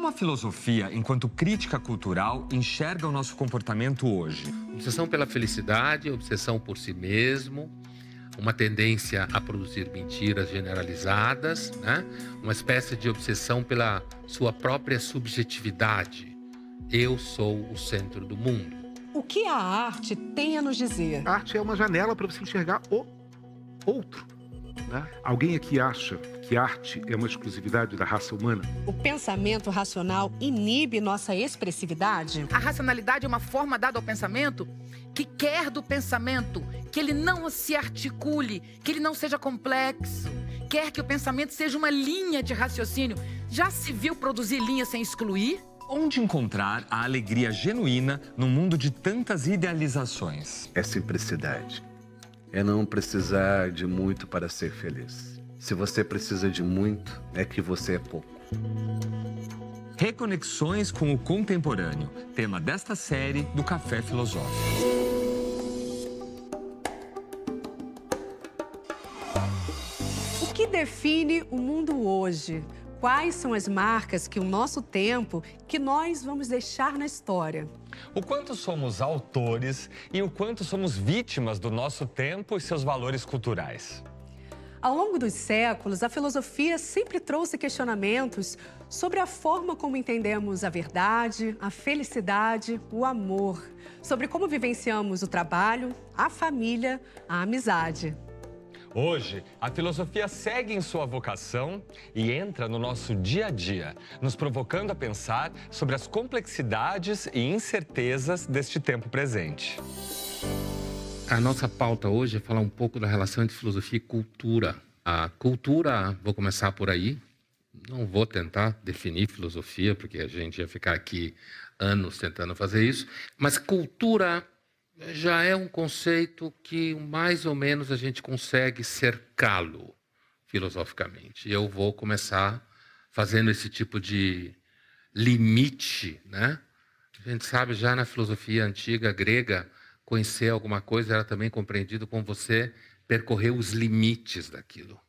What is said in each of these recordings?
como a filosofia, enquanto crítica cultural, enxerga o nosso comportamento hoje? Obsessão pela felicidade, obsessão por si mesmo, uma tendência a produzir mentiras generalizadas, né? Uma espécie de obsessão pela sua própria subjetividade. Eu sou o centro do mundo. O que a arte tem a nos dizer? A arte é uma janela para você enxergar o outro, né? Alguém aqui acha que arte é uma exclusividade da raça humana? O pensamento racional inibe nossa expressividade? A racionalidade é uma forma dada ao pensamento que quer do pensamento que ele não se articule, que ele não seja complexo, quer que o pensamento seja uma linha de raciocínio. Já se viu produzir linha sem excluir? Onde encontrar a alegria genuína no mundo de tantas idealizações? É simplicidade. É não precisar de muito para ser feliz. Se você precisa de muito, é que você é pouco. Reconexões com o contemporâneo, tema desta série do Café Filosófico. O que define o mundo hoje? Quais são as marcas que o nosso tempo, que nós vamos deixar na história? O quanto somos autores e o quanto somos vítimas do nosso tempo e seus valores culturais. Ao longo dos séculos, a filosofia sempre trouxe questionamentos sobre a forma como entendemos a verdade, a felicidade, o amor, sobre como vivenciamos o trabalho, a família, a amizade. Hoje, a filosofia segue em sua vocação e entra no nosso dia a dia, nos provocando a pensar sobre as complexidades e incertezas deste tempo presente. A nossa pauta hoje é falar um pouco da relação entre filosofia e cultura. A cultura, vou começar por aí, não vou tentar definir filosofia, porque a gente ia ficar aqui anos tentando fazer isso, mas cultura já é um conceito que mais ou menos a gente consegue cercá-lo filosoficamente. Eu vou começar fazendo esse tipo de limite, né? A gente sabe já na filosofia antiga grega, conhecer alguma coisa era também compreendido como você percorrer os limites daquilo,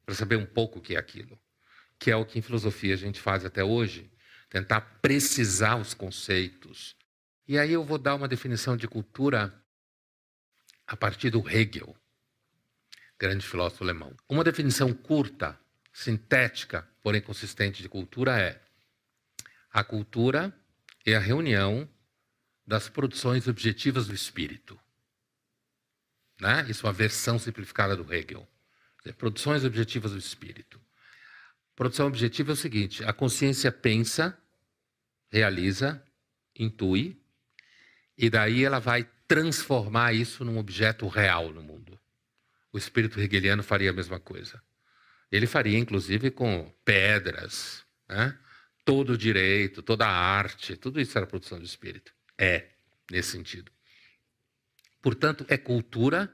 para saber um pouco o que é aquilo, que é o que em filosofia a gente faz até hoje, tentar precisar os conceitos. E aí eu vou dar uma definição de cultura a partir do Hegel, grande filósofo alemão. Uma definição curta, sintética, porém consistente de cultura é: a cultura é a reunião das produções objetivas do espírito. Né? Isso é uma versão simplificada do Hegel. Produções objetivas do espírito. Produção objetiva é o seguinte: a consciência pensa, realiza, intui, e daí ela vai transformar isso num objeto real no mundo. O espírito hegeliano faria a mesma coisa. Ele faria, inclusive, com pedras, né? Todo o direito, toda a arte, tudo isso era produção do espírito. É, nesse sentido. Portanto, é cultura.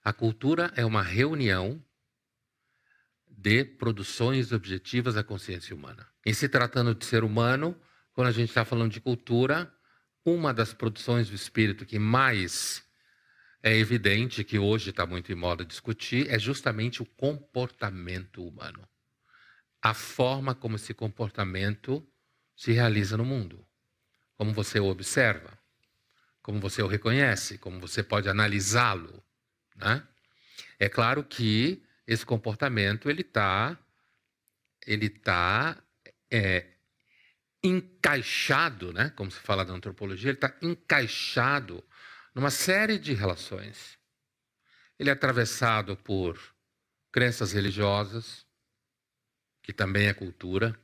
A cultura é uma reunião de produções objetivas da consciência humana. Em se tratando de ser humano, quando a gente está falando de cultura, uma das produções do espírito que mais é evidente, que hoje está muito em moda discutir, é justamente o comportamento humano. A forma como esse comportamento se realiza no mundo. Como você o observa, como você o reconhece, como você pode analisá-lo, né? É claro que esse comportamento ele tá encaixado, né? Como se fala na antropologia, ele está encaixado numa série de relações. Ele é atravessado por crenças religiosas, que também é cultura,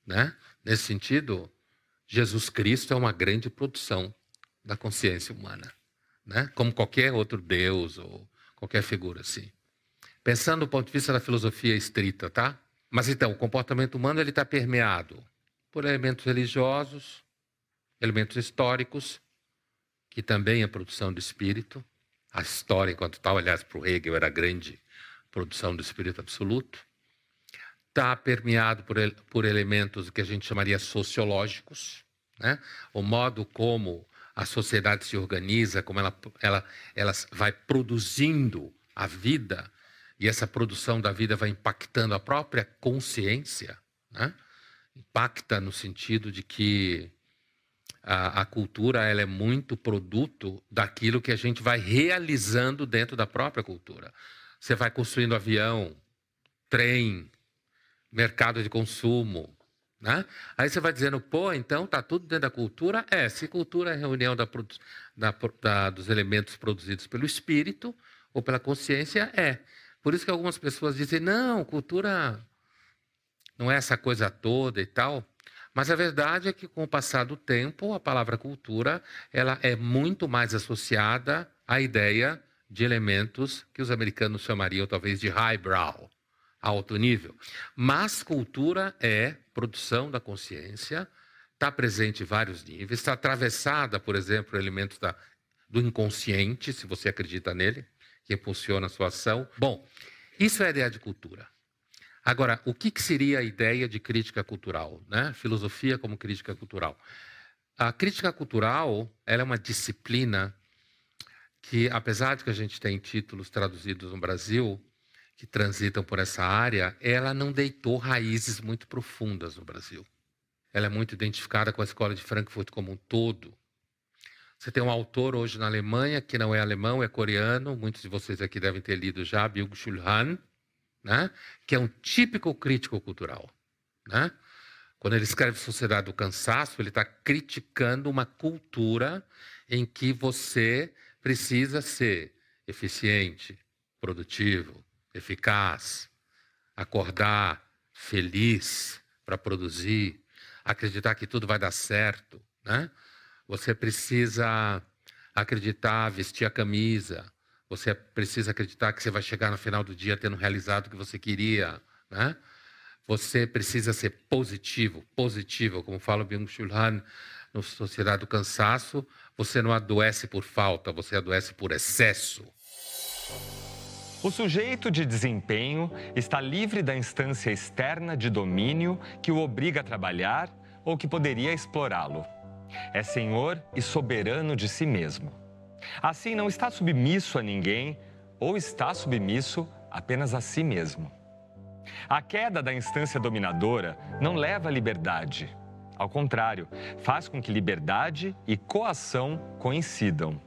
né? Nesse sentido, Jesus Cristo é uma grande produção da consciência humana, né? Como qualquer outro Deus ou qualquer figura assim. Pensando do ponto de vista da filosofia estrita, tá? Mas então, o comportamento humano ele está permeado por elementos religiosos, elementos históricos, que também é produção do espírito. A história, enquanto tal, aliás, para o Hegel era a grande produção do espírito absoluto. Está permeado por elementos que a gente chamaria sociológicos, né? O modo como a sociedade se organiza, como ela vai produzindo a vida, e essa produção da vida vai impactando a própria consciência, né? Impacta no sentido de que a cultura ela é muito produto daquilo que a gente vai realizando dentro da própria cultura. Você vai construindo avião, trem, mercado de consumo, né? Aí você vai dizendo, pô, então tá tudo dentro da cultura? Se cultura é a reunião dos elementos produzidos pelo espírito ou pela consciência, Por isso que algumas pessoas dizem, não, cultura não é essa coisa toda e tal. Mas a verdade é que, com o passar do tempo, a palavra cultura ela é muito mais associada à ideia de elementos que os americanos chamariam, talvez, de highbrow, alto nível. Mas cultura é produção da consciência, está presente em vários níveis, está atravessada, por exemplo, elementos do inconsciente, se você acredita nele, que impulsiona a sua ação. Bom, isso é a ideia de cultura. Agora, o que seria a ideia de crítica cultural, né? Filosofia como crítica cultural. A crítica cultural ela é uma disciplina que, apesar de que a gente tem títulos traduzidos no Brasil, que transitam por essa área, ela não deitou raízes muito profundas no Brasil. Ela é muito identificada com a escola de Frankfurt como um todo. Você tem um autor hoje na Alemanha, que não é alemão, é coreano, muitos de vocês aqui devem ter lido já, Byung-Chul Han, né? Que é um típico crítico cultural, né? Quando ele escreve Sociedade do Cansaço, ele está criticando uma cultura em que você precisa ser eficiente, produtivo, eficaz, acordar feliz para produzir, acreditar que tudo vai dar certo, né? Você precisa acreditar, vestir a camisa. Você precisa acreditar que você vai chegar no final do dia tendo realizado o que você queria, né? Você precisa ser positivo, como fala o Byung-Chul Han no Sociedade do Cansaço. Você não adoece por falta, você adoece por excesso. O sujeito de desempenho está livre da instância externa de domínio que o obriga a trabalhar ou que poderia explorá-lo. É senhor e soberano de si mesmo. Assim, não está submisso a ninguém ou está submisso apenas a si mesmo. A queda da instância dominadora não leva à liberdade. Ao contrário, faz com que liberdade e coação coincidam.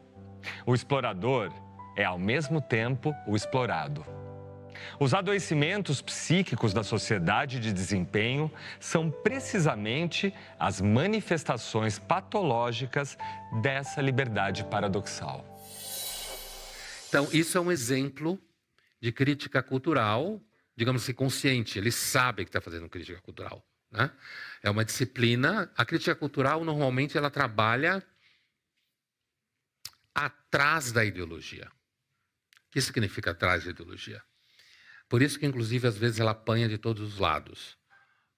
O explorador é, ao mesmo tempo, o explorado. Os adoecimentos psíquicos da sociedade de desempenho são precisamente as manifestações patológicas dessa liberdade paradoxal. Então, isso é um exemplo de crítica cultural, digamos assim, consciente. Ele sabe que está fazendo crítica cultural, né? É uma disciplina. A crítica cultural, normalmente, ela trabalha atrás da ideologia. O que significa atrás da ideologia? Por isso que, inclusive, às vezes ela apanha de todos os lados.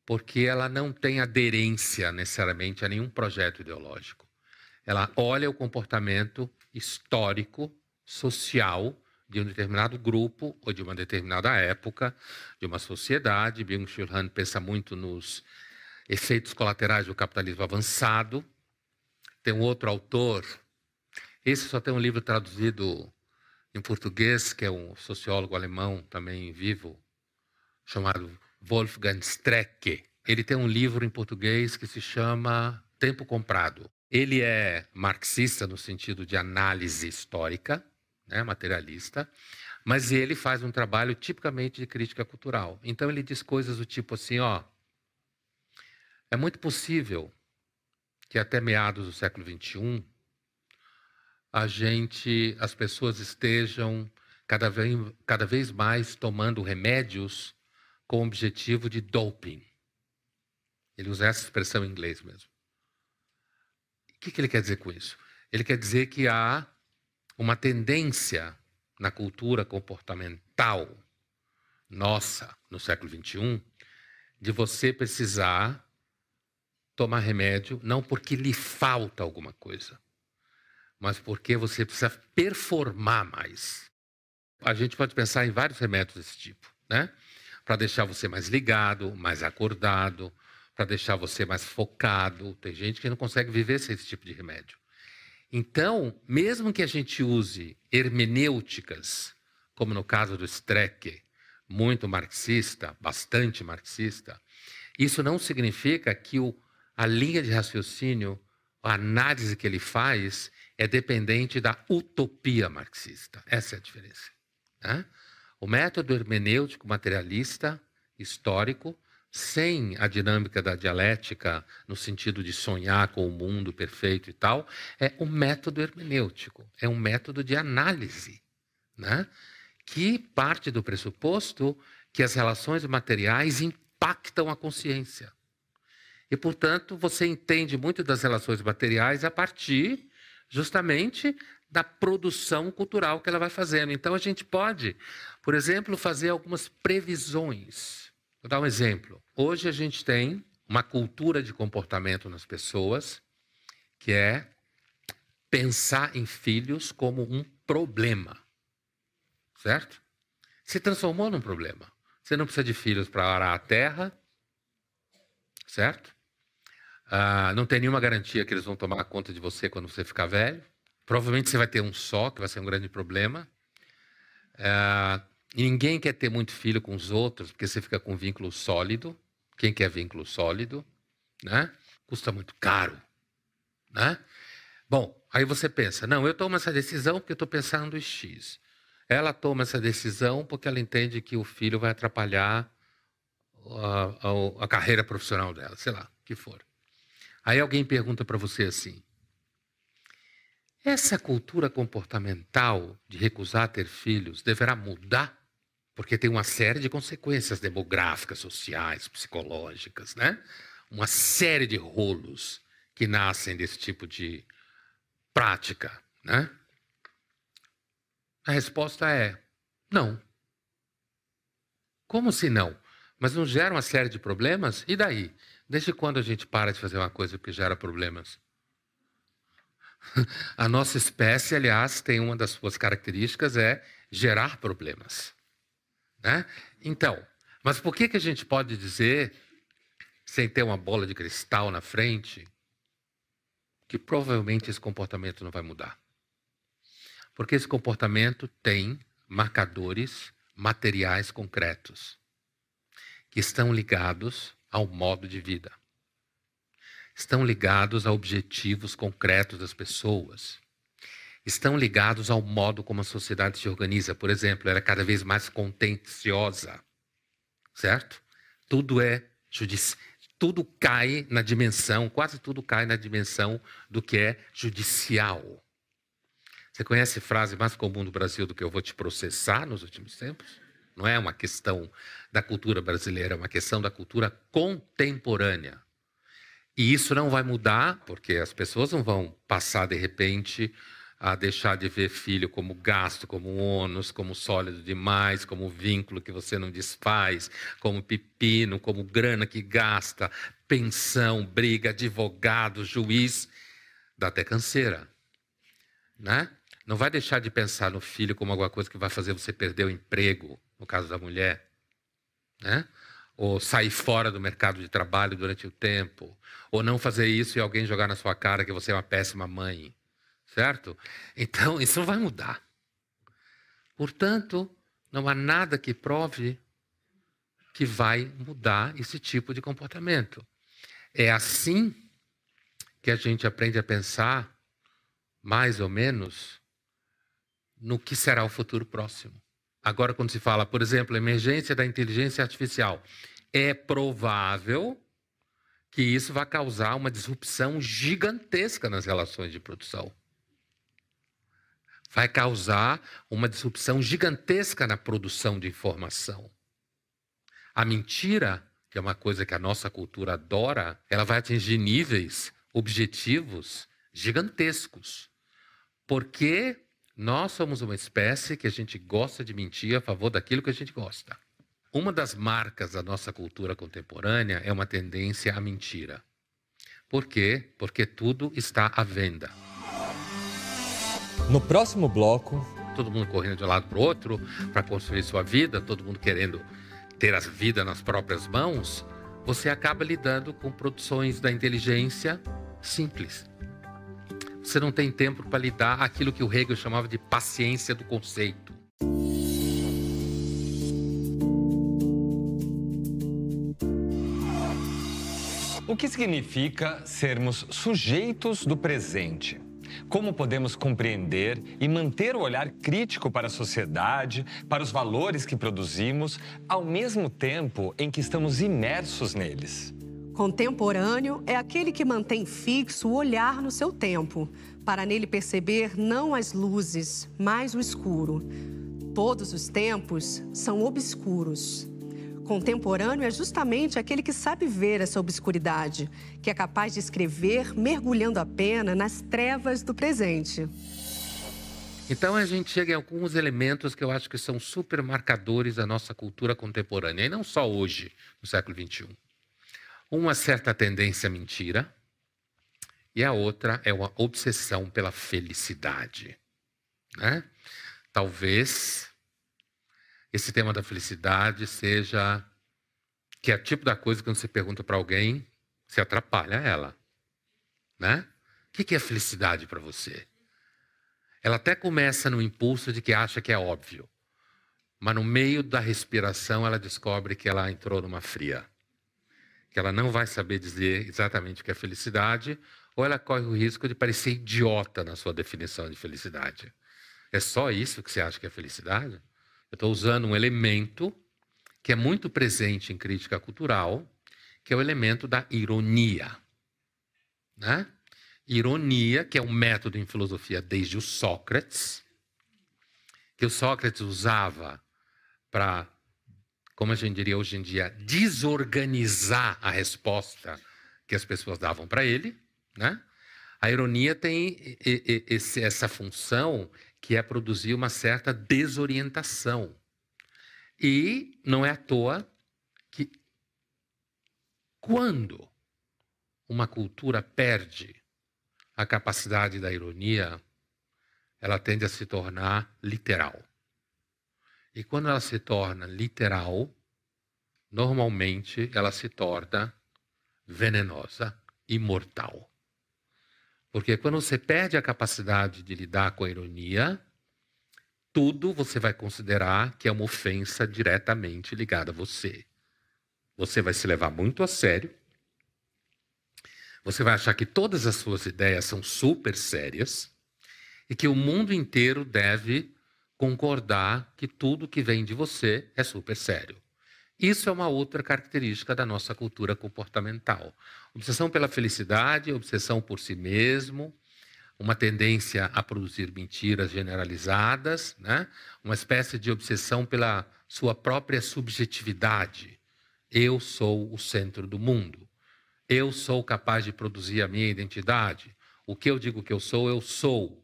Porque ela não tem aderência, necessariamente, a nenhum projeto ideológico. Ela olha o comportamento histórico, social, de um determinado grupo ou de uma determinada época, de uma sociedade. Byung-Chul Han pensa muito nos efeitos colaterais do capitalismo avançado. Tem um outro autor, esse só tem um livro traduzido em português, que é um sociólogo alemão também vivo, chamado Wolfgang Strecke. Ele tem um livro em português que se chama Tempo Comprado. Ele é marxista no sentido de análise histórica, né, materialista, mas ele faz um trabalho tipicamente de crítica cultural. Então ele diz coisas do tipo assim, é muito possível que até meados do século XXI as pessoas estejam cada vez mais tomando remédios com o objetivo de doping. Ele usa essa expressão em inglês mesmo. O que ele quer dizer com isso? Ele quer dizer que há uma tendência na cultura comportamental nossa, no século XXI, de você precisar tomar remédio, não porque lhe falta alguma coisa, mas porque você precisa performar mais. A gente pode pensar em vários remédios desse tipo, né? Para deixar você mais ligado, mais acordado, para deixar você mais focado. Tem gente que não consegue viver sem esse tipo de remédio. Então, mesmo que a gente use hermenêuticas, como no caso do Strecke, muito marxista, bastante marxista, Isso não significa que a linha de raciocínio, a análise que ele faz é dependente da utopia marxista. Essa é a diferença. Né? O método hermenêutico materialista, histórico, sem a dinâmica da dialética, no sentido de sonhar com o mundo perfeito e tal, é um método hermenêutico, é um método de análise, né? Que parte do pressuposto que as relações materiais impactam a consciência. E, portanto, você entende muito das relações materiais a partir, justamente, da produção cultural que ela vai fazendo. Então, a gente pode, por exemplo, fazer algumas previsões. Vou dar um exemplo. Hoje a gente tem uma cultura de comportamento nas pessoas que é pensar em filhos como um problema. Certo? Se transformou num problema. Você não precisa de filhos para arar a terra. Certo? Não tem nenhuma garantia que eles vão tomar conta de você quando você ficar velho. Provavelmente você vai ter um só, que vai ser um grande problema. E ninguém quer ter muito filho com os outros, porque você fica com vínculo sólido. Quem quer vínculo sólido? Né? Custa muito caro. Né? Bom, aí você pensa, não, eu tomo essa decisão porque eu estou pensando em X. Ela toma essa decisão porque ela entende que o filho vai atrapalhar a carreira profissional dela, sei lá, o que for. Aí alguém pergunta para você assim, essa cultura comportamental de recusar ter filhos deverá mudar? Porque tem uma série de consequências demográficas, sociais, psicológicas, né? Uma série de rolos que nascem desse tipo de prática, né? A resposta é não. Como se não? Mas não gera uma série de problemas? E daí? Desde quando a gente para de fazer uma coisa que gera problemas? A nossa espécie, aliás, tem uma das suas características, é gerar problemas. Né? Então, mas por que a gente pode dizer, sem ter uma bola de cristal na frente, que provavelmente esse comportamento não vai mudar? Porque esse comportamento tem marcadores materiais concretos que estão ligados ao modo de vida. Estão ligados a objetivos concretos das pessoas. Estão ligados ao modo como a sociedade se organiza. Por exemplo, ela é cada vez mais contenciosa. Certo? Tudo cai na dimensão, quase tudo cai na dimensão do que é judicial. Você conhece a frase mais comum do Brasil do que eu vou te processar nos últimos tempos? Não é uma questão da cultura brasileira, é uma questão da cultura contemporânea. E isso não vai mudar, porque as pessoas não vão passar, de repente, a deixar de ver filho como gasto, como ônus, como sólido demais, como vínculo que você não desfaz, como pepino, como grana que gasta, pensão, briga, advogado, juiz, dá até canseira. Né? Não vai deixar de pensar no filho como alguma coisa que vai fazer você perder o emprego, no caso da mulher. Né? Ou sair fora do mercado de trabalho durante o tempo. Ou não fazer isso e alguém jogar na sua cara que você é uma péssima mãe. Certo? Então, isso não vai mudar. Portanto, não há nada que prove que vai mudar esse tipo de comportamento. É assim que a gente aprende a pensar, mais ou menos, no que será o futuro próximo. Agora, quando se fala, por exemplo, emergência da inteligência artificial, é provável que isso vai causar uma disrupção gigantesca nas relações de produção. Vai causar uma disrupção gigantesca na produção de informação. A mentira, que é uma coisa que a nossa cultura adora, ela vai atingir níveis objetivos gigantescos. Porque nós somos uma espécie que a gente gosta de mentir a favor daquilo que a gente gosta. Uma das marcas da nossa cultura contemporânea é uma tendência à mentira. Por quê? Porque tudo está à venda. No próximo bloco... Todo mundo correndo de um lado para o outro para construir sua vida, todo mundo querendo ter a vida nas próprias mãos, você acaba lidando com produções da inteligência simples. Você não tem tempo para lidar aquilo que o Hegel chamava de paciência do conceito. O que significa sermos sujeitos do presente? Como podemos compreender e manter o olhar crítico para a sociedade, para os valores que produzimos, ao mesmo tempo em que estamos imersos neles? Contemporâneo é aquele que mantém fixo o olhar no seu tempo, para nele perceber não as luzes, mas o escuro. Todos os tempos são obscuros. Contemporâneo é justamente aquele que sabe ver essa obscuridade, que é capaz de escrever mergulhando a pena nas trevas do presente. Então a gente chega em alguns elementos que eu acho que são super marcadores da nossa cultura contemporânea, e não só hoje, no século XXI. Uma certa tendência à mentira, e a outra é uma obsessão pela felicidade, né? Talvez esse tema da felicidade seja que é o tipo da coisa que quando você pergunta para alguém, você atrapalha ela, né? O que é felicidade para você? Ela até começa no impulso de que acha que é óbvio, mas no meio da respiração ela descobre que ela entrou numa fria, que ela não vai saber dizer exatamente o que é felicidade, ou ela corre o risco de parecer idiota na sua definição de felicidade. É só isso que você acha que é felicidade? Eu estou usando um elemento que é muito presente em crítica cultural, que é o elemento da ironia, né? Ironia, que é um método em filosofia desde o Sócrates, que o Sócrates usava para, como a gente diria hoje em dia, desorganizar a resposta que as pessoas davam para ele, né? A ironia tem essa função que é produzir uma certa desorientação. E não é à toa que quando uma cultura perde a capacidade da ironia, ela tende a se tornar literal. E quando ela se torna literal, normalmente ela se torna venenosa e mortal. Porque quando você perde a capacidade de lidar com a ironia, tudo você vai considerar que é uma ofensa diretamente ligada a você. Você vai se levar muito a sério. Você vai achar que todas as suas ideias são super sérias e que o mundo inteiro deve concordar que tudo que vem de você é super sério. Isso é uma outra característica da nossa cultura comportamental. Obsessão pela felicidade, obsessão por si mesmo, uma tendência a produzir mentiras generalizadas, né? Uma espécie de obsessão pela sua própria subjetividade. Eu sou o centro do mundo. Eu sou capaz de produzir a minha identidade. O que eu digo que eu sou.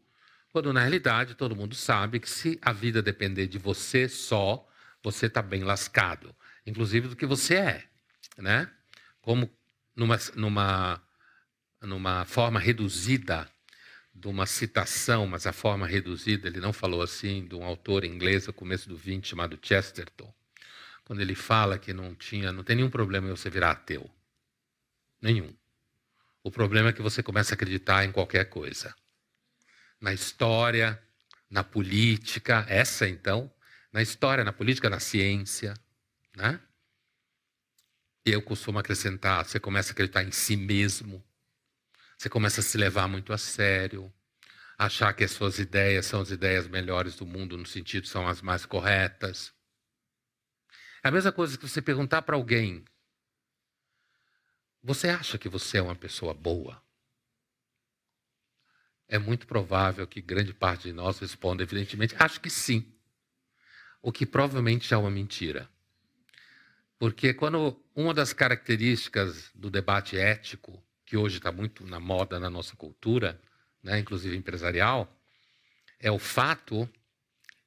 Quando, na realidade, todo mundo sabe que se a vida depender de você só, você está bem lascado. Inclusive do que você é, né? Como numa forma reduzida de uma citação, mas a forma reduzida, ele não falou assim, de um autor inglês do começo do 20 chamado Chesterton, quando ele fala que não tem nenhum problema em você virar ateu. Nenhum. O problema é que você começa a acreditar em qualquer coisa. Na história, na política, na história, na política, na ciência, né? Eu costumo acrescentar, você começa a acreditar em si mesmo, você começa a se levar muito a sério, achar que as suas ideias são as ideias melhores do mundo, no sentido que são as mais corretas. É a mesma coisa que você perguntar para alguém, você acha que você é uma pessoa boa? É muito provável que grande parte de nós responda, evidentemente, acho que sim. O que provavelmente é uma mentira. Porque quando uma das características do debate ético, que hoje está muito na moda na nossa cultura, né, inclusive empresarial, é o fato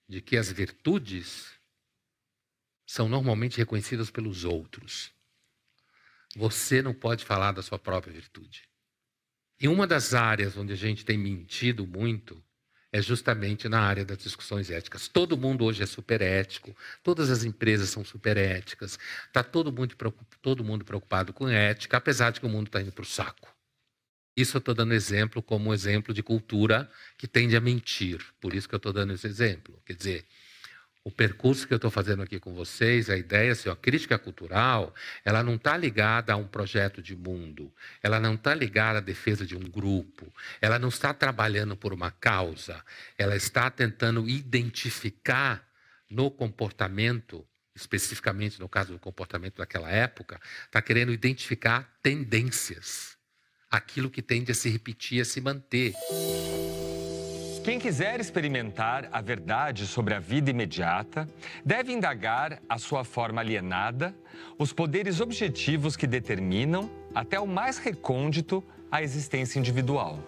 de que as virtudes são normalmente reconhecidas pelos outros. Você não pode falar da sua própria virtude. E uma das áreas onde a gente tem mentido muito é justamente na área das discussões éticas. Todo mundo hoje é super ético, todas as empresas são super éticas, está todo mundo preocupado com ética, apesar de que o mundo está indo para o saco. Isso eu estou dando exemplo como um exemplo de cultura que tende a mentir, por isso que eu estou dando esse exemplo. Quer dizer, O percurso que eu estou fazendo aqui com vocês, a ideia assim, a crítica cultural, ela não está ligada a um projeto de mundo, ela não está ligada à defesa de um grupo, ela não está trabalhando por uma causa, ela está tentando identificar no comportamento, especificamente no caso do comportamento daquela época, está querendo identificar tendências, aquilo que tende a se repetir, a se manter. Quem quiser experimentar a verdade sobre a vida imediata, deve indagar a sua forma alienada, os poderes objetivos que determinam, até o mais recôndito, a existência individual.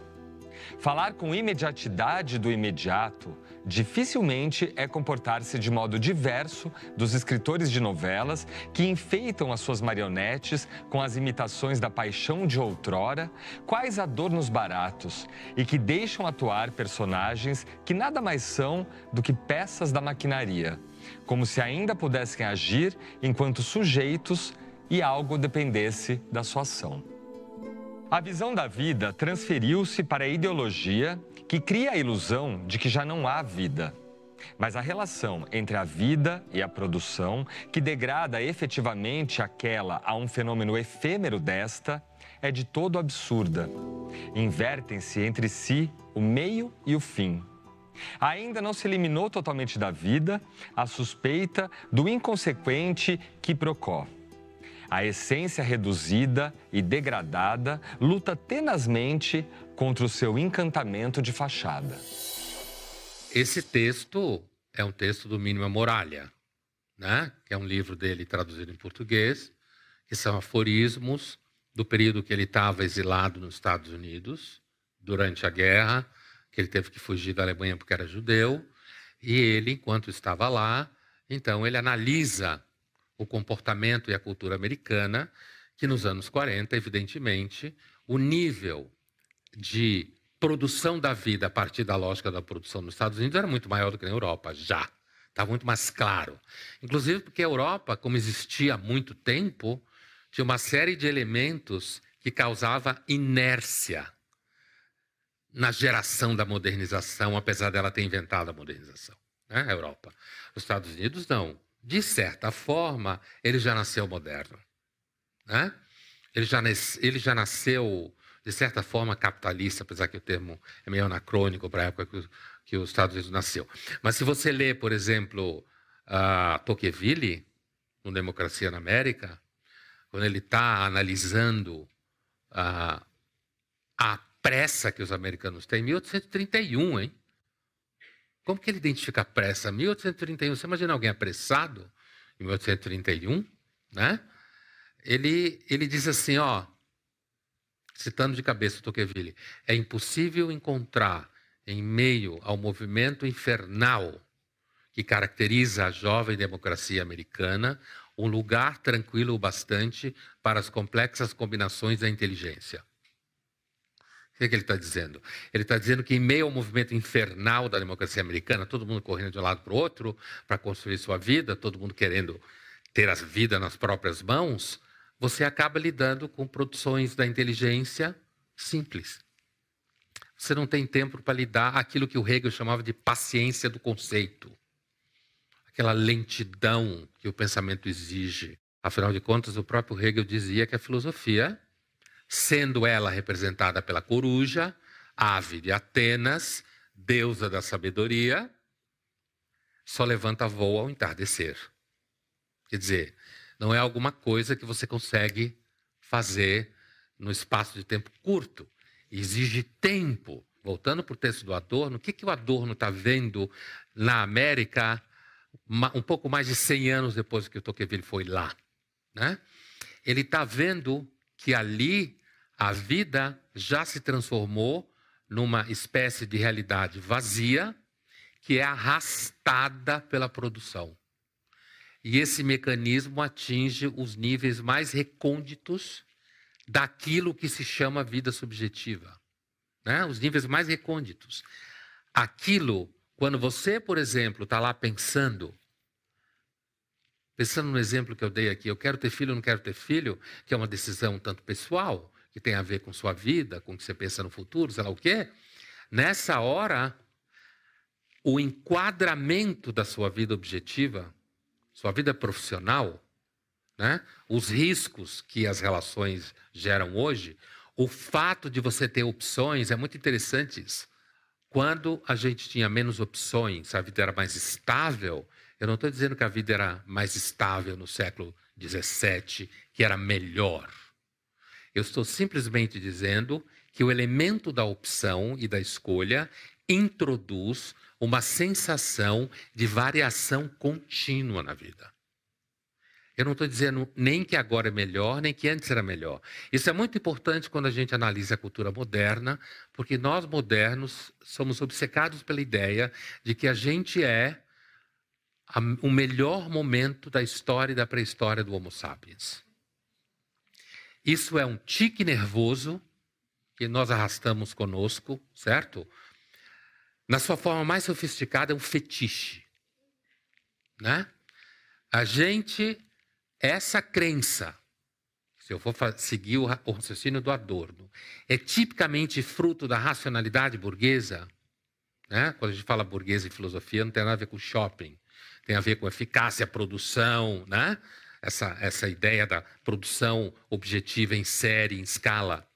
Falar com imediatidade do imediato dificilmente é comportar-se de modo diverso dos escritores de novelas que enfeitam as suas marionetes com as imitações da paixão de outrora, quais adornos baratos, e que deixam atuar personagens que nada mais são do que peças da maquinaria, como se ainda pudessem agir enquanto sujeitos e algo dependesse da sua ação. A visão da vida transferiu-se para a ideologia que cria a ilusão de que já não há vida. Mas a relação entre a vida e a produção, que degrada efetivamente aquela a um fenômeno efêmero desta, é de todo absurda. Invertem-se entre si o meio e o fim. Ainda não se eliminou totalmente da vida a suspeita do inconsequente quiprocó. A essência reduzida e degradada luta tenazmente contra o seu encantamento de fachada. Esse texto é um texto do Mínima Muralha, né? Que é um livro dele traduzido em português, que são aforismos do período que ele estava exilado nos Estados Unidos, durante a guerra, que ele teve que fugir da Alemanha porque era judeu, e ele, enquanto estava lá, então ele analisa o comportamento e a cultura americana, que nos anos 40, evidentemente, o nível de produção da vida a partir da lógica da produção nos Estados Unidos era muito maior do que na Europa, já. Estava muito mais claro. Inclusive porque a Europa, como existia há muito tempo, tinha uma série de elementos que causava inércia na geração da modernização, apesar dela ter inventado a modernização, né? A Europa. Os Estados Unidos, não. De certa forma, ele já nasceu moderno, né? Ele já nasceu, de certa forma, capitalista, apesar que o termo é meio anacrônico para a época que os Estados Unidos nasceu. Mas se você lê, por exemplo, Tocqueville, no Democracia na América, quando ele está analisando a pressa que os americanos têm, em 1831, hein? Como que ele identifica a pressa? 1831, você imagina alguém apressado em 1831, né? Ele diz assim, ó, citando de cabeça o Tocqueville, é impossível encontrar em meio ao movimento infernal que caracteriza a jovem democracia americana um lugar tranquilo o bastante para as complexas combinações da inteligência. O que ele está dizendo? Ele está dizendo que em meio ao movimento infernal da democracia americana, todo mundo correndo de um lado para o outro para construir sua vida, todo mundo querendo ter a vida nas próprias mãos, você acaba lidando com produções da inteligência simples. Você não tem tempo para lidar aquilo que o Hegel chamava de paciência do conceito. Aquela lentidão que o pensamento exige. Afinal de contas, o próprio Hegel dizia que a filosofia, sendo ela representada pela coruja, ave de Atenas, deusa da sabedoria, só levanta voo ao entardecer. Quer dizer, não é alguma coisa que você consegue fazer no espaço de tempo curto. Exige tempo. Voltando para o texto do Adorno, o que o Adorno está vendo na América um pouco mais de 100 anos depois que o Tocqueville foi lá, né? Ele está vendo que ali a vida já se transformou numa espécie de realidade vazia que é arrastada pela produção. E esse mecanismo atinge os níveis mais recônditos daquilo que se chama vida subjetiva, né? Os níveis mais recônditos. Aquilo, quando você, por exemplo, está lá pensando no exemplo que eu dei aqui, eu quero ter filho ou não quero ter filho, que é uma decisão tanto pessoal, que tem a ver com sua vida, com o que você pensa no futuro, sei lá o quê. Nessa hora, o enquadramento da sua vida objetiva, sua vida profissional, né? Os riscos que as relações geram hoje, o fato de você ter opções, é muito interessante isso. Quando a gente tinha menos opções, a vida era mais estável. Eu não estou dizendo que a vida era mais estável no século XVII, que era melhor. Eu estou simplesmente dizendo que o elemento da opção e da escolha introduz uma sensação de variação contínua na vida. Eu não estou dizendo nem que agora é melhor, nem que antes era melhor. Isso é muito importante quando a gente analisa a cultura moderna, porque nós modernos somos obcecados pela ideia de que a gente é o melhor momento da história e da pré-história do Homo sapiens. Isso é um tique nervoso que nós arrastamos conosco, certo? Na sua forma mais sofisticada, é um fetiche, né? Essa crença, se eu for seguir o raciocínio do Adorno, é tipicamente fruto da racionalidade burguesa, né? Quando a gente fala burguesa em filosofia, não tem nada a ver com shopping, tem a ver com eficácia, produção, né? Essa ideia da produção objetiva em série, em escala.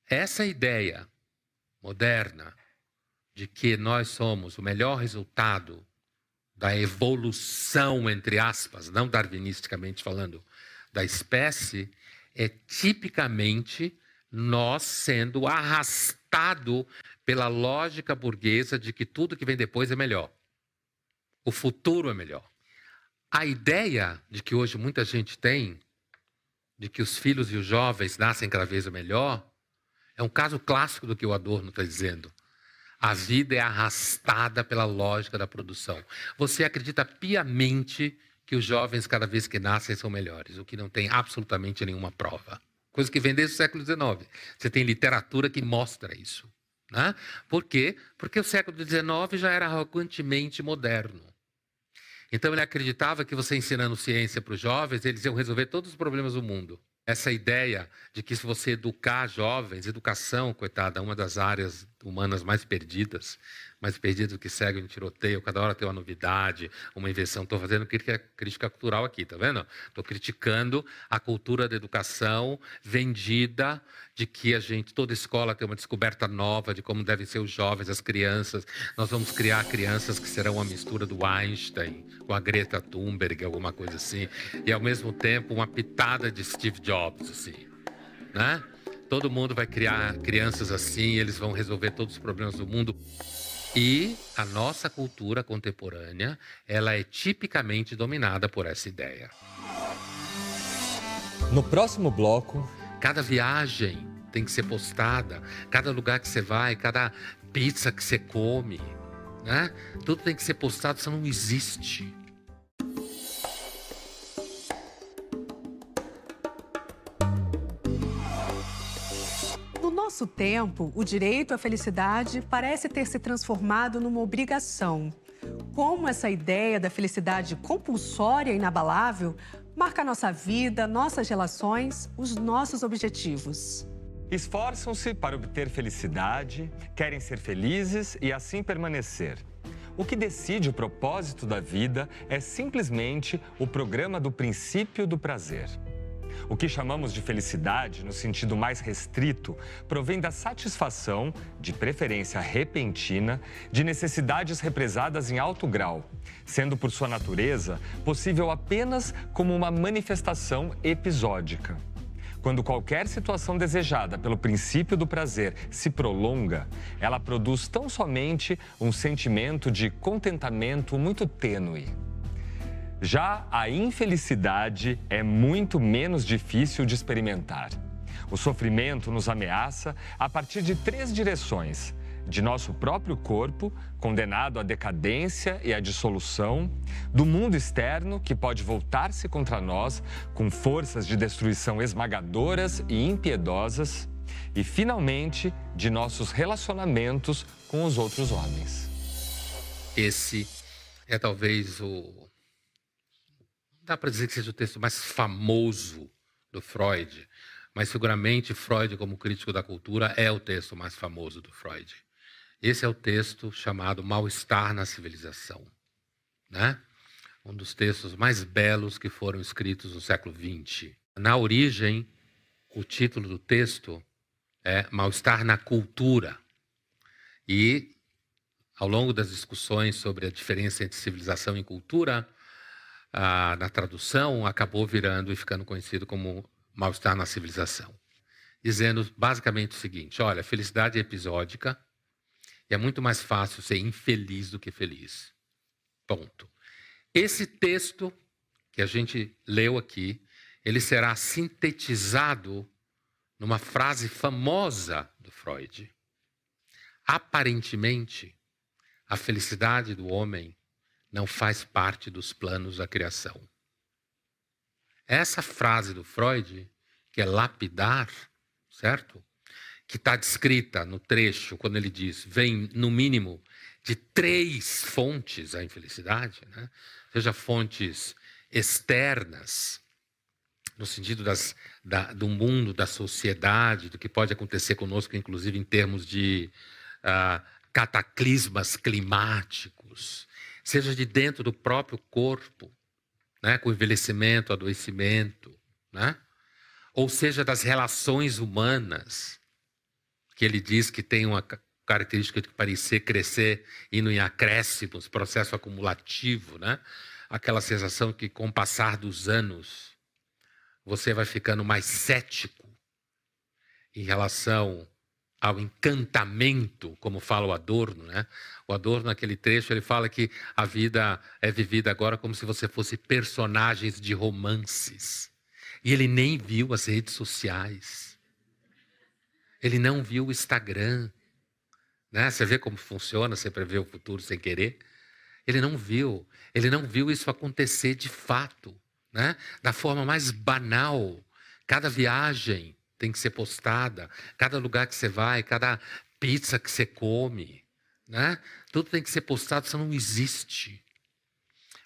Essa ideia moderna de que nós somos o melhor resultado da evolução, entre aspas, não darwinisticamente falando, da espécie, é tipicamente nós sendo arrastado pela lógica burguesa de que tudo que vem depois é melhor. O futuro é melhor. A ideia de que hoje muita gente tem, de que os filhos e os jovens nascem cada vez melhor, é um caso clássico do que o Adorno está dizendo. A vida é arrastada pela lógica da produção. Você acredita piamente que os jovens, cada vez que nascem, são melhores, o que não tem absolutamente nenhuma prova. Coisa que vem desde o século XIX. Você tem literatura que mostra isso, né? Por quê? Porque o século XIX já era arrogantemente moderno. Então ele acreditava que você ensinando ciência para os jovens, eles iam resolver todos os problemas do mundo. Essa ideia de que se você educar jovens, educação, coitada, uma das áreas humanas mais perdidas do que segue em tiroteio, cada hora tem uma novidade, uma invenção. Estou fazendo crítica cultural aqui, tá vendo? Estou criticando a cultura da educação vendida, de que toda escola tem uma descoberta nova de como devem ser os jovens, as crianças. Nós vamos criar crianças que serão uma mistura do Einstein com a Greta Thunberg, alguma coisa assim, e ao mesmo tempo uma pitada de Steve Jobs, assim, né? Todo mundo vai criar crianças assim, eles vão resolver todos os problemas do mundo. E a nossa cultura contemporânea, ela é tipicamente dominada por essa ideia. No próximo bloco, cada viagem tem que ser postada, cada lugar que você vai, cada pizza que você come, né? Tudo tem que ser postado, senão não existe. No nosso tempo, o direito à felicidade parece ter se transformado numa obrigação. Como essa ideia da felicidade compulsória e inabalável marca a nossa vida, nossas relações, os nossos objetivos. esforçam-se para obter felicidade, querem ser felizes e assim permanecer. O que decide o propósito da vida é simplesmente o programa do princípio do prazer. O que chamamos de felicidade, no sentido mais restrito, provém da satisfação, de preferência repentina, de necessidades represadas em alto grau, sendo por sua natureza possível apenas como uma manifestação episódica. Quando qualquer situação desejada pelo princípio do prazer se prolonga, ela produz tão somente um sentimento de contentamento muito tênue. Já a infelicidade é muito menos difícil de experimentar. O sofrimento nos ameaça a partir de 3 direções: de nosso próprio corpo, condenado à decadência e à dissolução, do mundo externo, que pode voltar-se contra nós com forças de destruição esmagadoras e impiedosas, e, finalmente, de nossos relacionamentos com os outros homens. Esse é talvez dá para dizer que seja o texto mais famoso do Freud, mas seguramente Freud, como crítico da cultura, é o texto mais famoso do Freud. Esse é o texto chamado Mal-Estar na Civilização, né? Um dos textos mais belos que foram escritos no século XX. Na origem, o título do texto é Mal-Estar na Cultura. E, ao longo das discussões sobre a diferença entre civilização e cultura, na tradução acabou virando e ficando conhecido como Mal-Estar na Civilização, dizendo basicamente o seguinte: olha, a felicidade é episódica e é muito mais fácil ser infeliz do que feliz. Ponto. Esse texto que a gente leu aqui, ele será sintetizado numa frase famosa do Freud. Aparentemente, a felicidade do homem não faz parte dos planos da criação. Essa frase do Freud, que é lapidar, certo? Que está descrita no trecho, quando ele diz, vem no mínimo de 3 fontes a infelicidade, né? Seja fontes externas, no sentido do mundo, da sociedade, do que pode acontecer conosco, inclusive em termos de cataclismas climáticos, seja de dentro do próprio corpo, né, com envelhecimento, adoecimento, né? Ou seja, das relações humanas, que ele diz que tem uma característica de parecer crescer, indo em acréscimos, processo acumulativo, né? Aquela sensação que, com o passar dos anos, você vai ficando mais cético em relação ao encantamento, como fala o Adorno, né? O Adorno, naquele trecho, ele fala que a vida é vivida agora como se você fosse personagens de romances. E ele nem viu as redes sociais. Ele não viu o Instagram, né? Você vê como funciona, você prevê o futuro sem querer. Ele não viu isso acontecer de fato, né? Da forma mais banal. Cada viagem tem que ser postada, cada lugar que você vai, cada pizza que você come, né? Tudo tem que ser postado, isso não existe.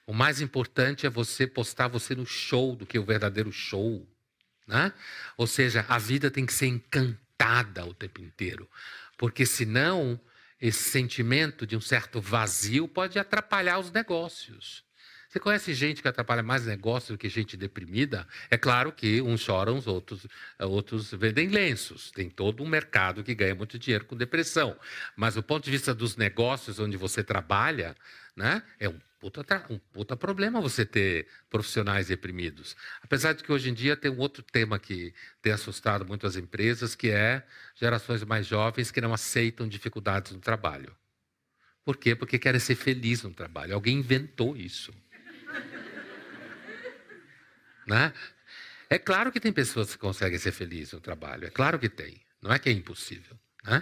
O mais importante é você postar você no show do que o verdadeiro show, né? Ou seja, a vida tem que ser encantada o tempo inteiro, porque senão esse sentimento de um certo vazio pode atrapalhar os negócios. Você conhece gente que atrapalha mais negócio do que gente deprimida? É claro que uns choram, os outros vendem lenços. Tem todo um mercado que ganha muito dinheiro com depressão. Mas do ponto de vista dos negócios onde você trabalha, né, é um puta problema você ter profissionais deprimidos. Apesar de que hoje em dia tem um outro tema que tem assustado muito as empresas, que é gerações mais jovens que não aceitam dificuldades no trabalho. Por quê? Porque querem ser felizes no trabalho. Alguém inventou isso. Né? É claro que tem pessoas que conseguem ser felizes no trabalho, é claro que tem, não é que é impossível, né?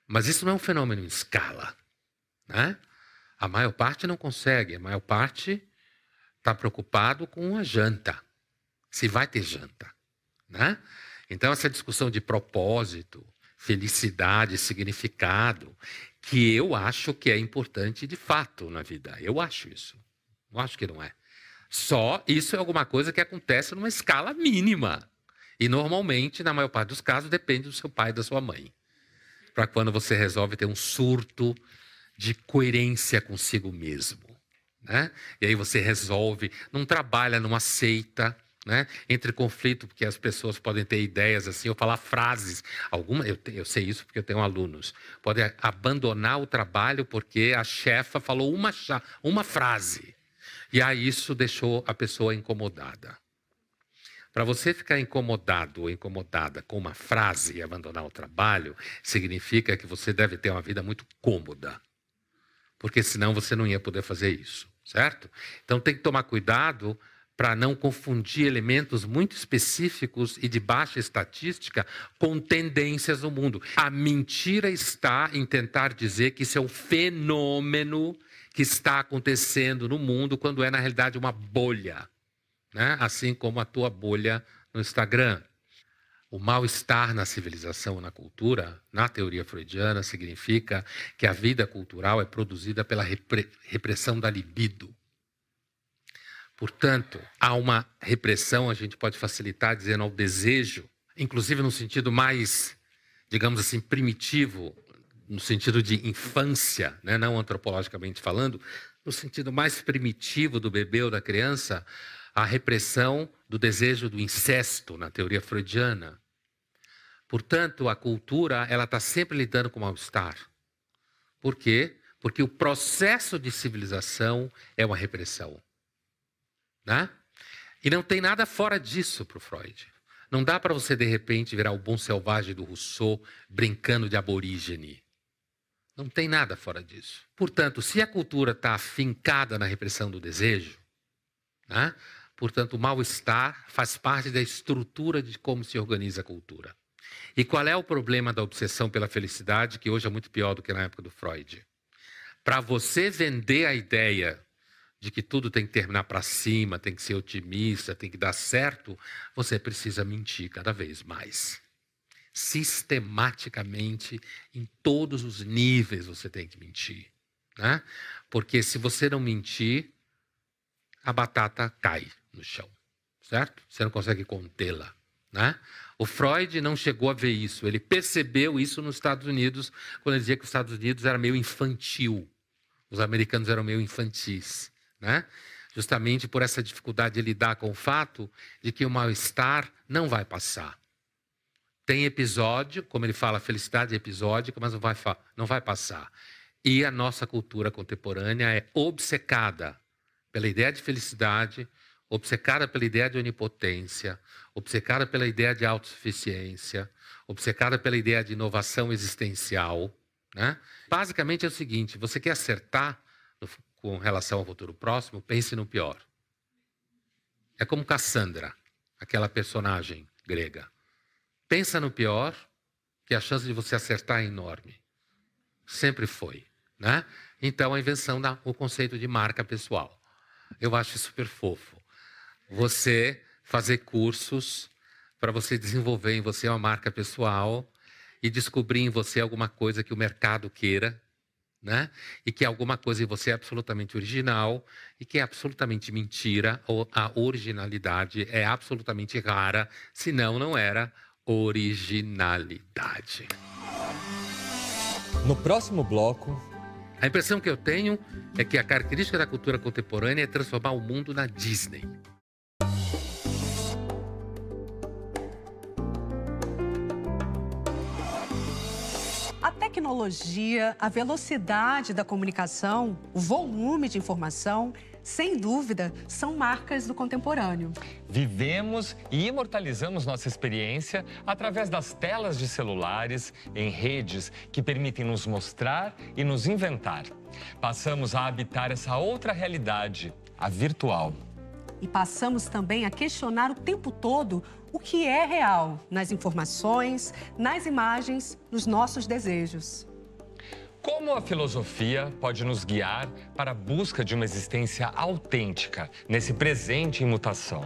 Mas isso não é um fenômeno em escala, né? A maior parte não consegue, a maior parte está preocupado com a janta, se vai ter janta, né? Então essa discussão de propósito, felicidade, significado, que eu acho que é importante de fato na vida, eu acho isso, não acho que não é. Só isso é alguma coisa que acontece numa escala mínima. E normalmente, na maior parte dos casos, depende do seu pai e da sua mãe. Para quando você resolve ter um surto de coerência consigo mesmo, né? E aí você resolve, não trabalha, não aceita, né? Entre conflito, porque as pessoas podem ter ideias assim, ou falar frases. Eu sei isso porque eu tenho alunos. Podem abandonar o trabalho porque a chefa falou uma frase. E aí isso deixou a pessoa incomodada. Para você ficar incomodado ou incomodada com uma frase e abandonar o trabalho, significa que você deve ter uma vida muito cômoda. Porque senão você não ia poder fazer isso, certo? Então tem que tomar cuidado para não confundir elementos muito específicos e de baixa estatística com tendências no mundo. A mentira está em tentar dizer que isso é um fenômeno que está acontecendo no mundo, quando é, na realidade, uma bolha, né? Assim como a tua bolha no Instagram. O mal-estar na civilização, na cultura, na teoria freudiana, significa que a vida cultural é produzida pela repressão da libido. Portanto, há uma repressão, a gente pode facilitar dizendo ao desejo, inclusive no sentido mais, digamos assim, primitivo no sentido de infância, né? Não antropologicamente falando, no sentido mais primitivo do bebê ou da criança, a repressão do desejo do incesto, na teoria freudiana. Portanto, a cultura ela está sempre lidando com o mal-estar. Por quê? Porque o processo de civilização é uma repressão. Né? E não tem nada fora disso para o Freud. Não dá para você, de repente, virar o bom selvagem do Rousseau brincando de aborígene. Não tem nada fora disso. Portanto, se a cultura está afincada na repressão do desejo, né? Portanto, o mal-estar faz parte da estrutura de como se organiza a cultura. E qual é o problema da obsessão pela felicidade, que hoje é muito pior do que na época do Freud? Para você vender a ideia de que tudo tem que terminar para cima, tem que ser otimista, tem que dar certo, você precisa mentir cada vez mais. Sistematicamente, em todos os níveis você tem que mentir. Né? Porque se você não mentir, a batata cai no chão, certo? Você não consegue contê-la. Né? O Freud não chegou a ver isso, ele percebeu isso nos Estados Unidos, quando ele dizia que os Estados Unidos era meio infantil, os americanos eram meio infantis. Né? Justamente por essa dificuldade de lidar com o fato de que o mal-estar não vai passar. Tem episódio, como ele fala, felicidade é episódica, mas não vai passar. E a nossa cultura contemporânea é obcecada pela ideia de felicidade, obcecada pela ideia de onipotência, obcecada pela ideia de autossuficiência, obcecada pela ideia de inovação existencial. Né? Basicamente é o seguinte, você quer acertar com relação ao futuro próximo, pense no pior. É como Cassandra, aquela personagem grega. Pensa no pior, que a chance de você acertar é enorme. Sempre foi. Né? Então, a invenção do conceito de marca pessoal. Eu acho super fofo. Você fazer cursos para você desenvolver em você uma marca pessoal e descobrir em você alguma coisa que o mercado queira, né? E que alguma coisa em você é absolutamente original e que é absolutamente mentira, ou a originalidade é absolutamente rara, senão não era originalidade. No próximo bloco, a impressão que eu tenho é que a característica da cultura contemporânea é transformar o mundo na Disney. A tecnologia, a velocidade da comunicação, o volume de informação, sem dúvida, são marcas do contemporâneo. vivemos e imortalizamos nossa experiência através das telas de celulares, em redes que permitem nos mostrar e nos inventar. Passamos a habitar essa outra realidade, a virtual. E passamos também a questionar o tempo todo o que é real nas informações, nas imagens, nos nossos desejos. Como a filosofia pode nos guiar para a busca de uma existência autêntica nesse presente em mutação?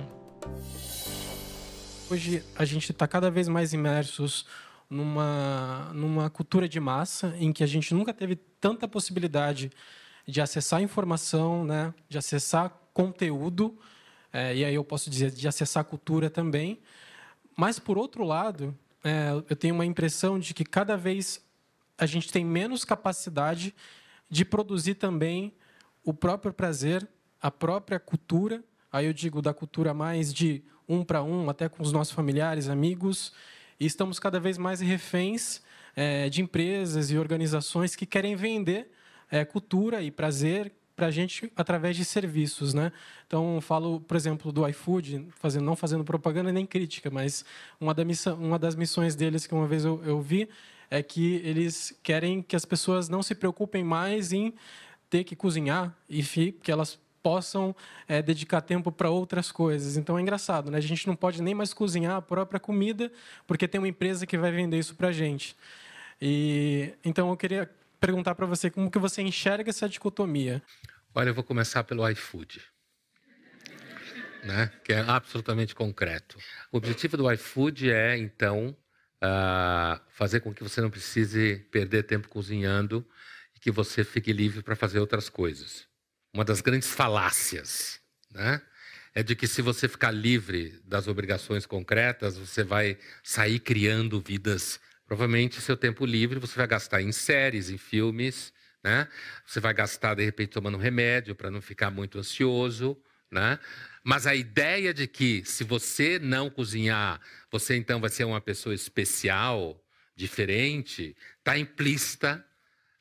Hoje a gente está cada vez mais imersos numa cultura de massa em que a gente nunca teve tanta possibilidade de acessar informação, né, de acessar conteúdo, e aí eu posso dizer de acessar cultura também. Mas, por outro lado, eu tenho uma impressão de que cada vez a gente tem menos capacidade de produzir também o próprio prazer, a própria cultura. Aí eu digo da cultura mais de um para um, até com os nossos familiares, amigos. E estamos cada vez mais reféns de empresas e organizações que querem vender cultura e prazer para a gente através de serviços, né? Então, falo, por exemplo, do iFood, não fazendo propaganda nem crítica, mas uma das missões deles que uma vez eu vi é que eles querem que as pessoas não se preocupem mais em ter que cozinhar e que elas possam dedicar tempo para outras coisas. Então, é engraçado, né? A gente não pode nem mais cozinhar a própria comida porque tem uma empresa que vai vender isso para a gente. Então, eu queria perguntar para você como que você enxerga essa dicotomia. Olha, eu vou começar pelo iFood, né? Que é absolutamente concreto. O objetivo do iFood é, então, fazer com que você não precise perder tempo cozinhando e que você fique livre para fazer outras coisas. Uma das grandes falácias, né, é de que se você ficar livre das obrigações concretas, você vai sair criando vidas Provavelmente, seu tempo livre você vai gastar em séries, em filmes, né? Você vai gastar, de repente, tomando remédio para não ficar muito ansioso, né? Mas a ideia de que, se você não cozinhar, você então vai ser uma pessoa especial, diferente, está implícita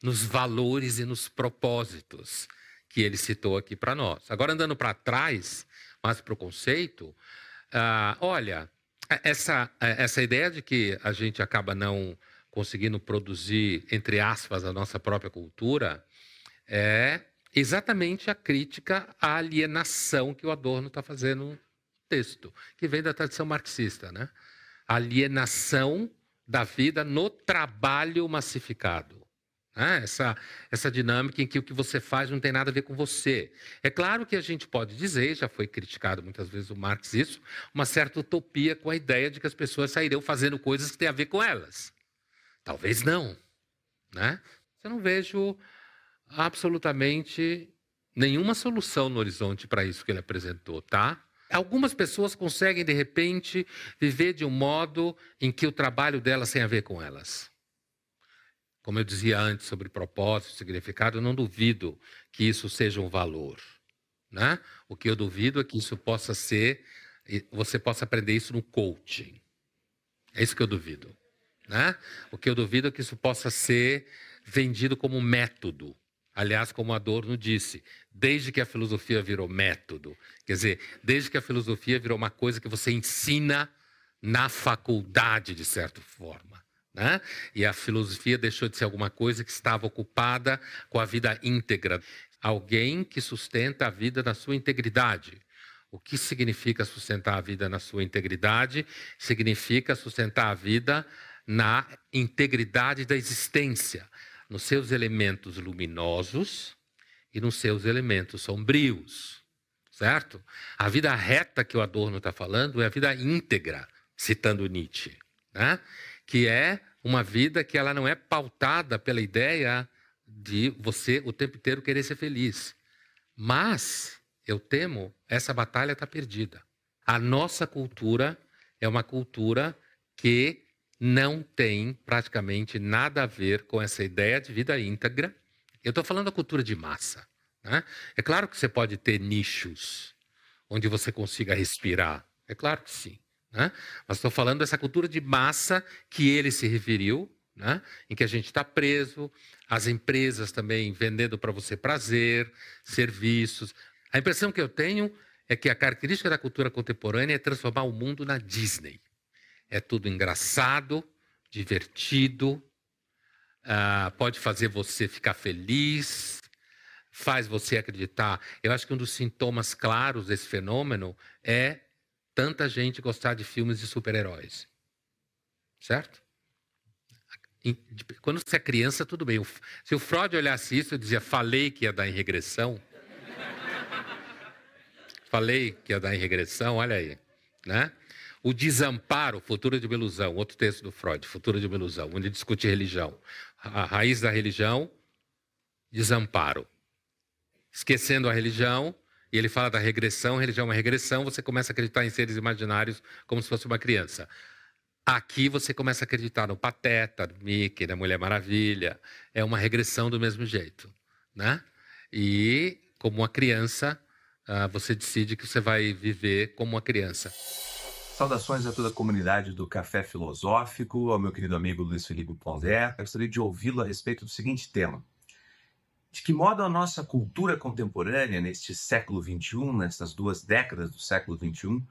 nos valores e nos propósitos que ele citou aqui para nós. Agora, andando para trás, mais para o conceito, olha, essa ideia de que a gente acaba não conseguindo produzir, entre aspas, a nossa própria cultura, é exatamente a crítica à alienação que o Adorno está fazendo no texto, que vem da tradição marxista, né? A alienação da vida no trabalho massificado. Essa dinâmica em que o que você faz não tem nada a ver com você. É claro que a gente pode dizer, já foi criticado muitas vezes o Marx isso, uma certa utopia com a ideia de que as pessoas sairiam fazendo coisas que têm a ver com elas. Talvez não, né? Eu não vejo absolutamente nenhuma solução no horizonte para isso que ele apresentou, tá? Algumas pessoas conseguem, de repente, viver de um modo em que o trabalho delas tem a ver com elas. Como eu dizia antes sobre propósito, significado, eu não duvido que isso seja um valor, né? O que eu duvido é que isso possa ser, você possa aprender isso no coaching. É isso que eu duvido, né? O que eu duvido é que isso possa ser vendido como método. Aliás, como Adorno disse, desde que a filosofia virou método, quer dizer, desde que a filosofia virou uma coisa que você ensina na faculdade, de certa forma, né? E a filosofia deixou de ser alguma coisa que estava ocupada com a vida íntegra. Alguém que sustenta a vida na sua integridade. O que significa sustentar a vida na sua integridade? Significa sustentar a vida na integridade da existência, nos seus elementos luminosos e nos seus elementos sombrios, certo? A vida reta que o Adorno está falando é a vida íntegra, citando Nietzsche, né? Que é uma vida que ela não é pautada pela ideia de você o tempo inteiro querer ser feliz. Mas, eu temo, essa batalha está perdida. A nossa cultura é uma cultura que não tem praticamente nada a ver com essa ideia de vida íntegra. Eu estou falando da cultura de massa, né? É claro que você pode ter nichos onde você consiga respirar. É claro que sim, né? Mas estou falando dessa cultura de massa que ele se referiu, né? Em que a gente está preso, as empresas também vendendo para você prazer, serviços. A impressão que eu tenho é que a característica da cultura contemporânea é transformar o mundo na Disney. É tudo engraçado, divertido, pode fazer você ficar feliz, faz você acreditar. Eu acho que um dos sintomas claros desse fenômeno é tanta gente gostar de filmes de super-heróis. Certo? Quando você é criança, tudo bem. Se o Freud olhasse isso, eu dizia, falei que ia dar em regressão. Falei que ia dar em regressão, olha aí, né? O desamparo, Futuro de uma Ilusão, outro texto do Freud, Futuro de uma Ilusão, onde discute religião. A raiz da religião, desamparo. Esquecendo a religião, e ele fala da regressão, religião é uma regressão, você começa a acreditar em seres imaginários como se fosse uma criança. Aqui você começa a acreditar no Pateta, no Mickey, na Mulher Maravilha. É uma regressão do mesmo jeito, né? E, como uma criança, você decide que você vai viver como uma criança. Saudações a toda a comunidade do Café Filosófico, ao meu querido amigo Luiz Felipe Pondé. Eu gostaria de ouvi-lo a respeito do seguinte tema. De que modo a nossa cultura contemporânea, neste século XXI, nestas 2 décadas do século XXI,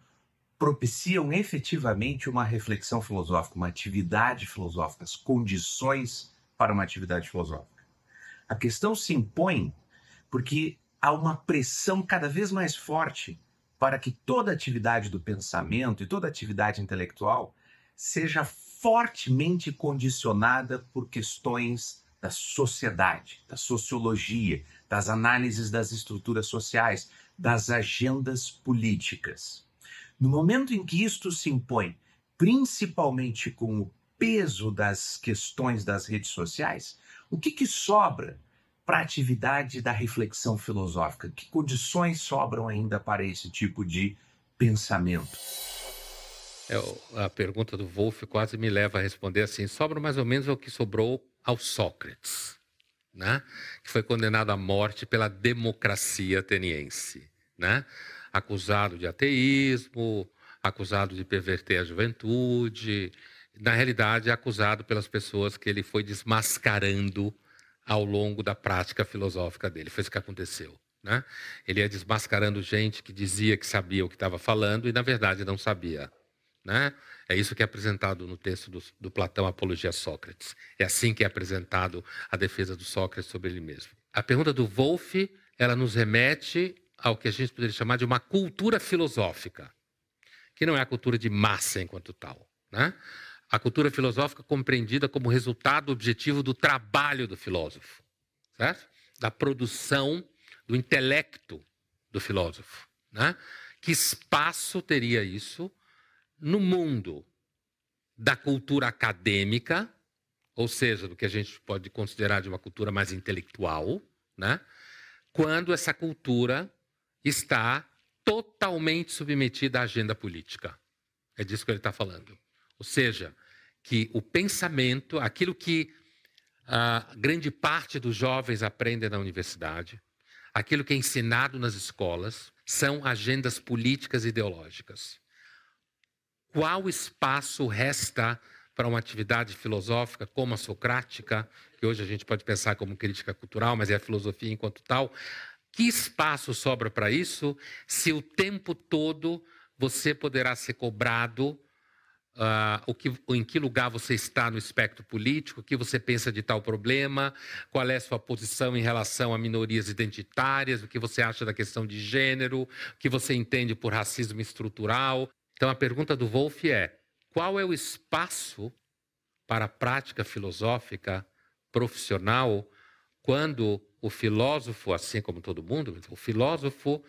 propiciam efetivamente uma reflexão filosófica, uma atividade filosófica, as condições para uma atividade filosófica? A questão se impõe porque há uma pressão cada vez mais forte para que toda atividade do pensamento e toda atividade intelectual seja fortemente condicionada por questões da sociedade, da sociologia, das análises das estruturas sociais, das agendas políticas. No momento em que isto se impõe, principalmente com o peso das questões das redes sociais, o que sobra para a atividade da reflexão filosófica? Que condições sobram ainda para esse tipo de pensamento? A pergunta do Wolff quase me leva a responder assim: sobra mais ou menos o que sobrou ao Sócrates, né? Que foi condenado à morte pela democracia ateniense, né? Acusado de ateísmo, acusado de perverter a juventude, na realidade acusado pelas pessoas que ele foi desmascarando ao longo da prática filosófica dele. Foi isso que aconteceu, né? Ele ia desmascarando gente que dizia que sabia o que estava falando e, na verdade, não sabia, né? É isso que é apresentado no texto do Platão, Apologia a Sócrates. É assim que é apresentado a defesa do Sócrates sobre ele mesmo. A pergunta do Wolff, ela nos remete ao que a gente poderia chamar de uma cultura filosófica, que não é a cultura de massa enquanto tal, né? A cultura filosófica compreendida como resultado objetivo do trabalho do filósofo, certo? Da produção do intelecto do filósofo, né? Que espaço teria isso no mundo da cultura acadêmica, ou seja, do que a gente pode considerar de uma cultura mais intelectual, né? Quando essa cultura está totalmente submetida à agenda política. É disso que ele está falando. Ou seja, que o pensamento, aquilo que a grande parte dos jovens aprendem na universidade, aquilo que é ensinado nas escolas, são agendas políticas e ideológicas. Qual espaço resta para uma atividade filosófica como a socrática, que hoje a gente pode pensar como crítica cultural, mas é a filosofia enquanto tal? Que espaço sobra para isso se o tempo todo você poderá ser cobrado em que lugar você está no espectro político, o que você pensa de tal problema, qual é a sua posição em relação a minorias identitárias, o que você acha da questão de gênero, o que você entende por racismo estrutural. Então, a pergunta do Wolff é: qual é o espaço para a prática filosófica profissional quando o filósofo, assim como todo mundo, o filósofo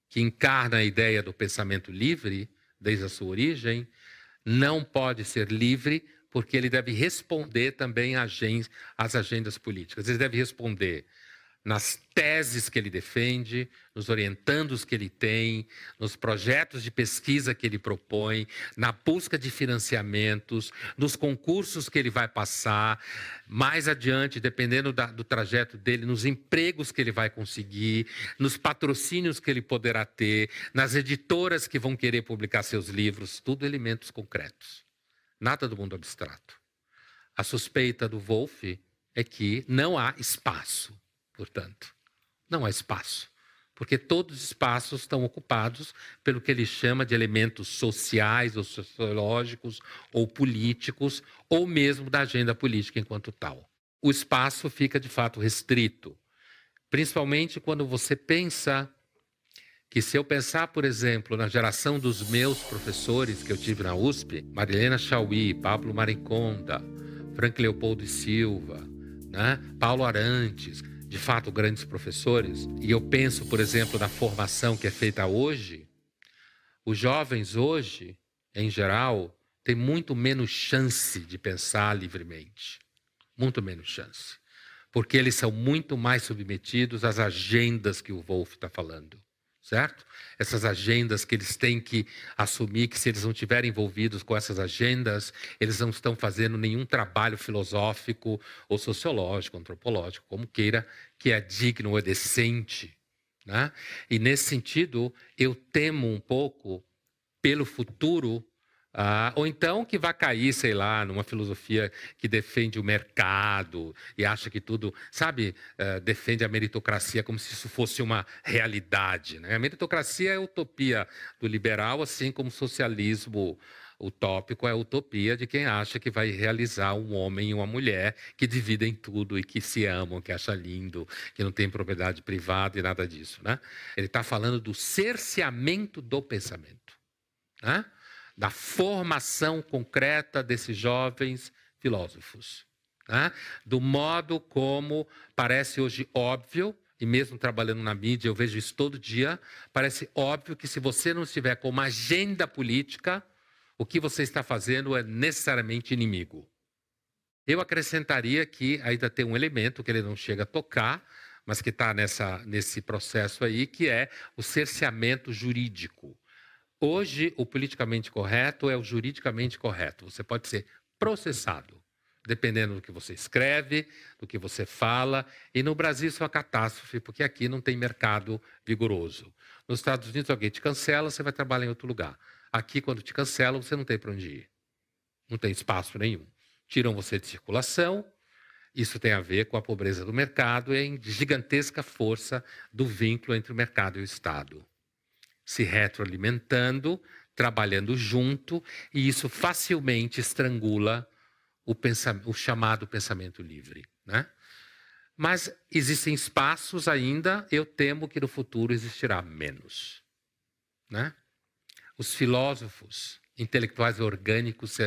que encarna a ideia do pensamento livre desde a sua origem, não pode ser livre porque ele deve responder também às agendas políticas. Ele deve responder nas teses que ele defende, nos orientandos que ele tem, nos projetos de pesquisa que ele propõe, na busca de financiamentos, nos concursos que ele vai passar, mais adiante, dependendo do trajeto dele, nos empregos que ele vai conseguir, nos patrocínios que ele poderá ter, nas editoras que vão querer publicar seus livros, tudo elementos concretos. Nada do mundo abstrato. A suspeita do Wolff é que não há espaço. Portanto, não há espaço, porque todos os espaços estão ocupados pelo que ele chama de elementos sociais ou sociológicos ou políticos, ou mesmo da agenda política enquanto tal. O espaço fica, de fato, restrito, principalmente quando você pensa que, se eu pensar, por exemplo, na geração dos meus professores que eu tive na USP, Marilena Chauí, Pablo Mariconda, Frank Leopoldo e Silva, né? Paulo Arantes, de fato, grandes professores, e eu penso, por exemplo, na formação que é feita hoje, os jovens hoje, em geral, têm muito menos chance de pensar livremente. Muito menos chance. Porque eles são muito mais submetidos às agendas que o Wolff está falando. Certo? Essas agendas que eles têm que assumir que, se eles não estiverem envolvidos com essas agendas, eles não estão fazendo nenhum trabalho filosófico ou sociológico, antropológico, como queira, que é digno ou decente, né? E, nesse sentido, eu temo um pouco pelo futuro, ou então que vai cair, sei lá, numa filosofia que defende o mercado e acha que tudo, sabe, defende a meritocracia como se isso fosse uma realidade, né? A meritocracia é a utopia do liberal, assim como o socialismo utópico é a utopia de quem acha que vai realizar um homem e uma mulher que dividem tudo e que se amam, que acha lindo, que não tem propriedade privada e nada disso, né? Ele está falando do cerceamento do pensamento, né? Da formação concreta desses jovens filósofos, né? Do modo como parece hoje óbvio, e mesmo trabalhando na mídia eu vejo isso todo dia, parece óbvio que, se você não estiver com uma agenda política, o que você está fazendo é necessariamente inimigo. Eu acrescentaria que ainda tem um elemento que ele não chega a tocar, mas que está nesse processo aí, que é o cerceamento jurídico. Hoje, o politicamente correto é o juridicamente correto. Você pode ser processado, dependendo do que você escreve, do que você fala. E no Brasil isso é uma catástrofe, porque aqui não tem mercado vigoroso. Nos Estados Unidos, alguém te cancela, você vai trabalhar em outro lugar. Aqui, quando te cancelam, você não tem para onde ir. Não tem espaço nenhum. Tiram você de circulação. Isso tem a ver com a pobreza do mercado e a gigantesca força do vínculo entre o mercado e o Estado. Se retroalimentando, trabalhando junto, e isso facilmente estrangula o chamado pensamento livre, né? Mas existem espaços ainda, eu temo que no futuro existirá menos, né? Os filósofos intelectuais orgânicos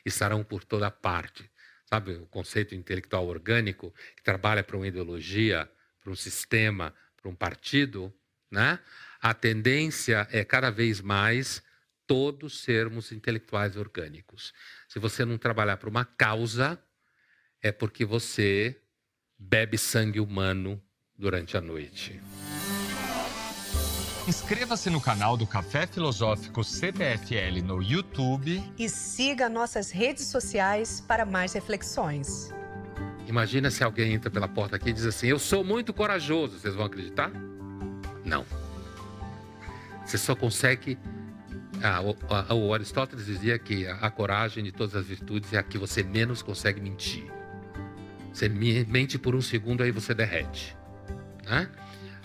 estarão por toda parte. Sabe o conceito intelectual orgânico, que trabalha para uma ideologia, para um sistema, para um partido, né? A tendência é cada vez mais todos sermos intelectuais orgânicos. Se você não trabalhar para uma causa, é porque você bebe sangue humano durante a noite. Inscreva-se no canal do Café Filosófico CPFL no YouTube e siga nossas redes sociais para mais reflexões. Imagina se alguém entra pela porta aqui e diz assim: eu sou muito corajoso. Vocês vão acreditar? Não. Você só consegue... o Aristóteles dizia que a coragem de todas as virtudes é a que você menos consegue mentir. Você mente por um segundo, aí você derrete, né?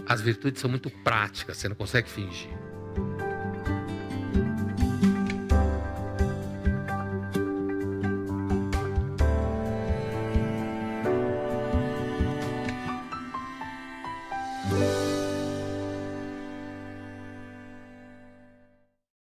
As virtudes são muito práticas, você não consegue fingir.